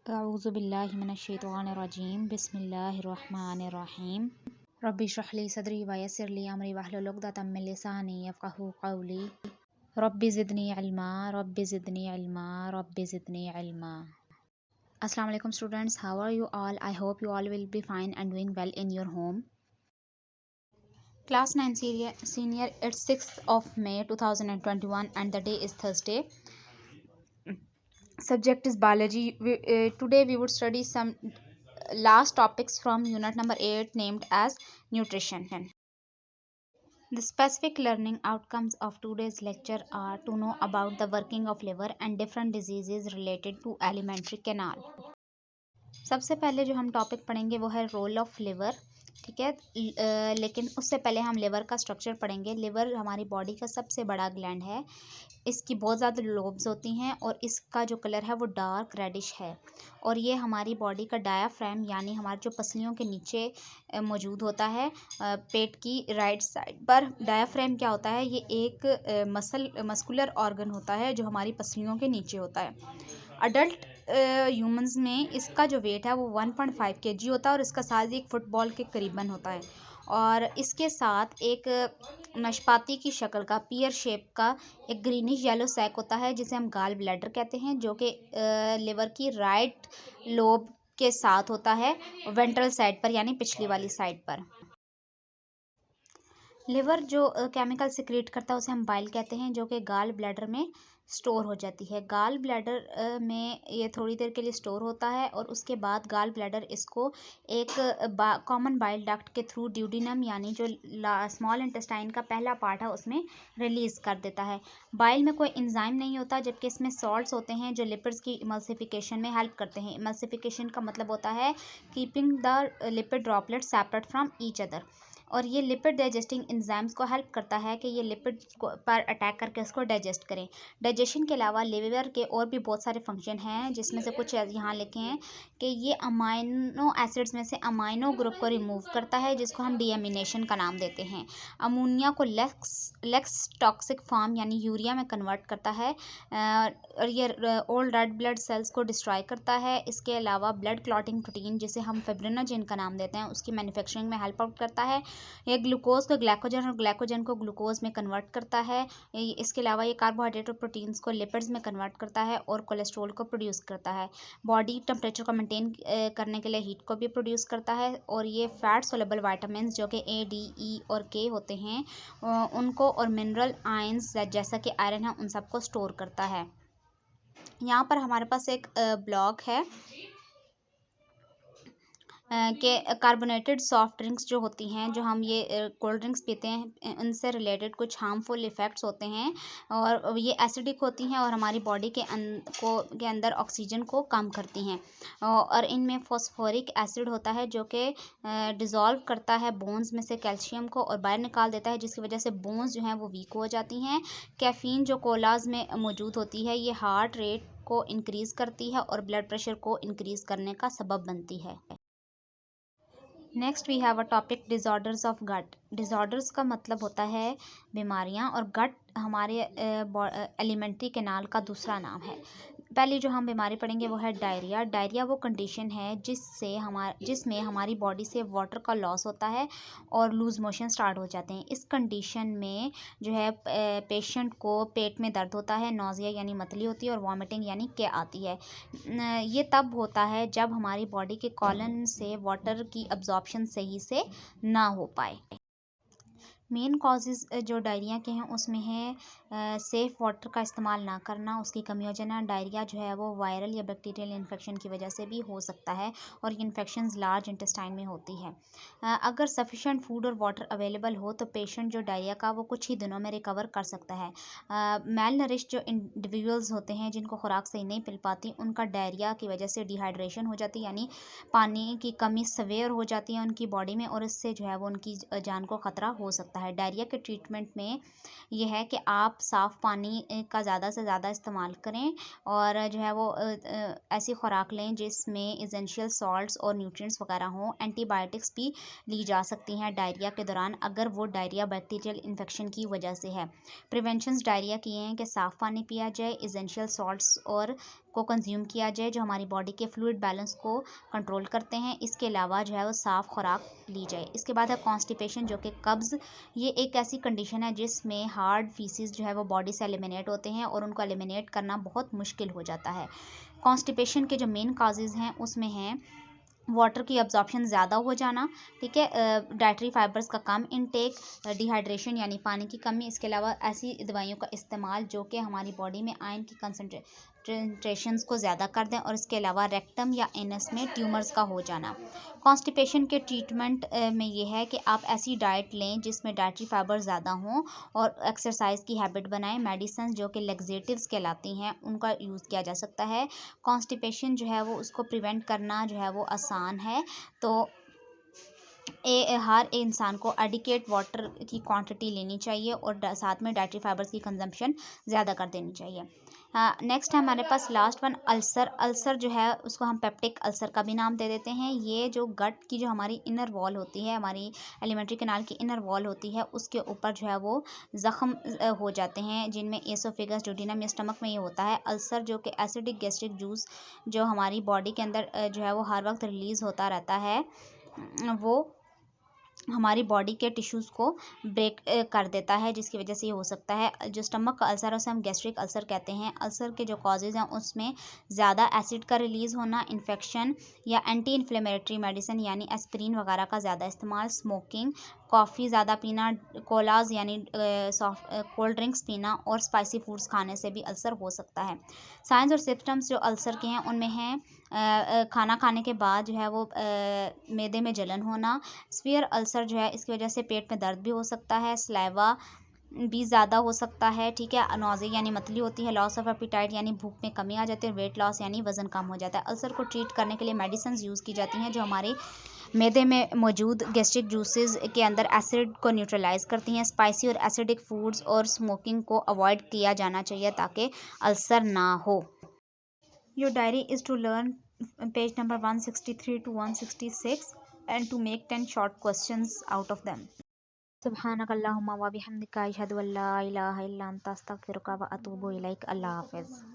अऊज़ुबिल्लाहिमिनश्शैतानिर्रजीम बिस्मिल्लाहिर्रहमानिर्रहीम रब्बि इश्रह ली सदरी व यस्सिर ली अमरी वहलुल उक़दतम मिन लिसानी यफ़क़हू क़ौली रब्बि ज़िदनी इल्मा रब्बि ज़िदनी इल्मा रब्बि ज़िदनी इल्मा। अस्सलाम वालेकुम students, how are you all? I hope you all will be fine and doing well in your home. Class 9 senior, it's 6th of May 2021 and the day is Thursday. Subject is biology. Today we would study some last topics from unit number 8 named as nutrition. The specific learning outcomes of today's lecture are to know about the working of liver and different diseases related to alimentary canal. सबसे पहले जो हम topic पढ़ेंगे वो है role of liver, ठीक है। लेकिन उससे पहले हम लिवर का स्ट्रक्चर पढ़ेंगे। लिवर हमारी बॉडी का सबसे बड़ा ग्लैंड है। इसकी बहुत ज़्यादा लोब्स होती हैं और इसका जो कलर है वो डार्क रेडिश है। और ये हमारी बॉडी का डायाफ्राम यानी हमारे जो पसलियों के नीचे मौजूद होता है, पेट की राइट साइड पर। डायाफ्राम क्या होता है? ये एक मस्कुलर ऑर्गन होता है जो हमारी पसलियों के नीचे होता है। अडल्ट ह्यूमंस में इसका जो वेट है वो 1.5 kg होता है और इसका साइज एक फुटबॉल के करीबन होता है। और इसके साथ एक नाशपाती की शक्ल का पीयर शेप का एक ग्रीनिश येलो सैक होता है जिसे हम गाल ब्लैडर कहते हैं, जो कि लिवर की राइट लोब के साथ होता है, वेंट्रल साइड पर यानी पिछली वाली साइड पर। लिवर जो केमिकल सिक्रीट करता है उसे हम बाइल कहते हैं, जो कि गाल ब्लैडर में स्टोर हो जाती है। गाल ब्लैडर में ये थोड़ी देर के लिए स्टोर होता है और उसके बाद गाल ब्लैडर इसको एक कॉमन बाइल डक्ट के थ्रू ड्यूडिनम यानी जो स्मॉल इंटेस्टाइन का पहला पार्ट है उसमें रिलीज कर देता है। बाइल में कोई एंजाइम नहीं होता, जबकि इसमें सॉल्ट्स होते हैं जो लिपिड्स की इमल्सिफिकेशन में हेल्प करते हैं। इमल्सिफिकेशन का मतलब होता है keeping the lipid droplet separate from each other. और ये लिपिड डाइजेस्टिंग एंजाइम्स को हेल्प करता है कि ये लिपिड पर अटैक करके उसको डाइजेस्ट करें। डाइजेशन के अलावा लिवर के और भी बहुत सारे फंक्शन हैं, जिसमें से कुछ यहाँ लिखे हैं कि ये अमाइनो एसिड्स में से अमाइनो ग्रुप को रिमूव करता है, जिसको हम डीएमिनेशन का नाम देते हैं। अमोनिया को लेक्स टॉक्सिक फॉर्म यानी यूरिया में कन्वर्ट करता है और ये ओल्ड रेड ब्लड सेल्स को डिस्ट्रॉय करता है। इसके अलावा ब्लड क्लॉटिंग प्रोटीन जिसे हम फिब्रिनोजेन का नाम देते हैं उसकी मैन्युफैक्चरिंग में हेल्प आउट करता है। ये ग्लूकोज को ग्लाइकोजन और ग्लाइकोजन को ग्लूकोज में कन्वर्ट करता है। इसके अलावा ये कार्बोहाइड्रेट और प्रोटीन्स को लिपिड्स में कन्वर्ट करता है और कोलेस्ट्रॉल को प्रोड्यूस करता है। बॉडी टेम्परेचर को मेंटेन करने के लिए हीट को भी प्रोड्यूस करता है। और ये फैट सोलेबल वाइटामिन जो कि A, D, E और K होते हैं उनको, और मिनरल आयंस जैसा कि आयरन है, उन सबको स्टोर करता है। यहाँ पर हमारे पास एक ब्लॉग है कि कार्बोनेटेड सॉफ्ट ड्रिंक्स जो होती हैं, जो हम ये कोल्ड ड्रिंक्स पीते हैं, उनसे रिलेटेड कुछ हार्मफुल इफ़ेक्ट्स होते हैं और ये एसिडिक होती हैं और हमारी बॉडी के अंदर ऑक्सीजन को कम करती हैं। और इनमें फॉस्फोरिक एसिड होता है जो कि डिज़ोल्व करता है बोन्स में से कैल्शियम को और बाहर निकाल देता है, जिसकी वजह से बोन्स जो हैं वो वीक हो जाती हैं। कैफ़ीन जो कोलाज में मौजूद होती है, ये हार्ट रेट को इंक्रीज़ करती है और ब्लड प्रेशर को इंक्रीज़ करने का सबब बनती है। Next we have a topic disorders of gut. Disorders का मतलब होता है बीमारियां, और गट हमारे एलिमेंट्री कैनाल का दूसरा नाम है। पहली जो हम बीमारी पढ़ेंगे वो है डायरिया। डायरिया वो कंडीशन है जिसमें हमारी बॉडी से वाटर का लॉस होता है और लूज मोशन स्टार्ट हो जाते हैं। इस कंडीशन में जो है पेशेंट को पेट में दर्द होता है, नोज़िया यानी मतली होती है और वॉमिटिंग यानी के आती है। ये तब होता है जब हमारी बॉडी के कॉलन से वाटर की अब्जॉर्प्शन सही से ना हो पाए। मेन कॉजेज़ जो डायरिया के हैं उसमें है सेफ़ वाटर का इस्तेमाल ना करना, उसकी कमी हो जाना। डायरिया जो है वो वायरल या बैक्टीरियल इन्फेक्शन की वजह से भी हो सकता है और ये इन्फेक्शंस लार्ज इंटेस्टाइन में होती है। अगर सफिशिएंट फूड और वाटर अवेलेबल हो तो पेशेंट जो डायरिया का वो कुछ ही दिनों में रिकवर कर सकता है। मेल नरिश जो इंडिविजुअल्स होते हैं जिनको खुराक सही नहीं मिल पाती, उनका डायरिया की वजह से डिहाइड्रेशन हो जाती है, यानी पानी की कमी सवेयर हो जाती है उनकी बॉडी में, और इससे जो है वो उनकी जान को ख़तरा हो सकता है। डायरिया के ट्रीटमेंट में यह है कि आप साफ़ पानी का ज़्यादा से ज़्यादा इस्तेमाल करें और जो है वो ऐसी खुराक लें जिसमें एसेंशियल सॉल्ट्स और न्यूट्रिएंट्स वगैरह हों। एंटीबायोटिक्स भी ली जा सकती हैं डायरिया के दौरान अगर वो डायरिया बैक्टीरियल इन्फेक्शन की वजह से है। प्रिवेंशंस डायरिया की हैं कि साफ़ पानी पिया जाए, एसेंशियल सॉल्ट्स और को कंज्यूम किया जाए जो हमारी बॉडी के फ्लूइड बैलेंस को कंट्रोल करते हैं। इसके अलावा जो है वो साफ़ खुराक ली जाए। इसके बाद है कॉन्स्टिपेशन जो कि कब्ज़। ये एक ऐसी कंडीशन है जिसमें हार्ड फीसिस जो है वो बॉडी से एलिमिनेट होते हैं और उनको एलिमिनेट करना बहुत मुश्किल हो जाता है। कॉन्स्टिपेशन के जो मेन काजेज़ हैं उसमें हैं वाटर की अब्जॉर्प्शन ज़्यादा हो जाना, ठीक है, डाइटरी फाइबर्स का कम इनटेक, डिहाइड्रेशन यानी पानी की कमी। इसके अलावा ऐसी दवाइयों का इस्तेमाल जो कि हमारी बॉडी में आयरन की कंसंट्रेशंस को ज़्यादा कर दें और इसके अलावा रेक्टम या एनस में ट्यूमर्स का हो जाना। कॉन्स्टिपेशन के ट्रीटमेंट में ये है कि आप ऐसी डाइट लें जिसमें डाइटरी फाइबर ज़्यादा हों और एक्सरसाइज की हैबिट बनाएं। मेडिसिन जो कि लैक्सेटिव्स कहलाती हैं उनका यूज़ किया जा सकता है। कॉन्स्टिपेशन जो है वो उसको प्रिवेंट करना जो है वो आसान है। तो हर इंसान को एडिकेट वाटर की क्वांटिटी लेनी चाहिए और साथ में डाइटरी फाइबर्स की कंजम्पशन ज़्यादा कर देनी चाहिए। नेक्स्ट है हमारे पास लास्ट वन अल्सर। अल्सर जो है उसको हम पेप्टिक अल्सर का भी नाम दे देते हैं। ये जो गट की जो हमारी इनर वॉल होती है, हमारी एलिमेंट्री कैनाल की इनर वॉल होती है, उसके ऊपर जो है वो ज़ख्म हो जाते हैं जिनमें एसोफेगस ड्यूडेनम या स्टमक में ये होता है। अल्सर जो कि एसिडिक गैस्ट्रिक जूस जो हमारी बॉडी के अंदर जो है वो हर वक्त रिलीज़ होता रहता है, वो हमारी बॉडी के टिश्यूज़ को ब्रेक कर देता है जिसकी वजह से ये हो सकता है। जो स्टमक का अल्सर है उसे हम गैस्ट्रिक अल्सर कहते हैं। अल्सर के जो कॉजेज़ हैं उसमें ज़्यादा एसिड का रिलीज़ होना, इन्फेक्शन या एंटी इन्फ्लेमेटरी मेडिसिन यानी एस्पिरिन वगैरह का ज़्यादा इस्तेमाल, स्मोकिंग, कॉफ़ी ज़्यादा पीना, कोलाज यानी सॉफ्ट कोल्ड ड्रिंक्स पीना और स्पाइसी फूड्स खाने से भी अल्सर हो सकता है। साइंस और सिम्पटम्स जो अल्सर के हैं उनमें हैं खाना खाने के बाद जो है वो मैदे में जलन होना, स्फीयर अल्सर जो है इसकी वजह से पेट में दर्द भी हो सकता है, सलाइवा भी ज़्यादा हो सकता है, ठीक है, नौज़े यानी मतली होती है, लॉस ऑफ एपिटाइट यानी भूख में कमी आ जाती है, वेट लॉस यानी वज़न कम हो जाता है। अल्सर को ट्रीट करने के लिए मेडिसिन यूज़ की जाती हैं जो हमारे मैदे में मौजूद गैस्ट्रिक जूसेस के अंदर एसिड को न्यूट्रलाइज करती हैं। स्पाइसी और एसिडिक फूड्स और स्मोकिंग को अवॉइड किया जाना चाहिए ताकि अल्सर ना हो। Your diary is to learn page number 163 to 166 and to make 10 short questions out of them. सुब्हानक अल्लाहुम्मा व बिहम्दिका अशहदु अल्ला इलाहा इल्ला अंता अस्तगफिरुका व अतूबु इलैक। अल्लाह हाफ़िज़।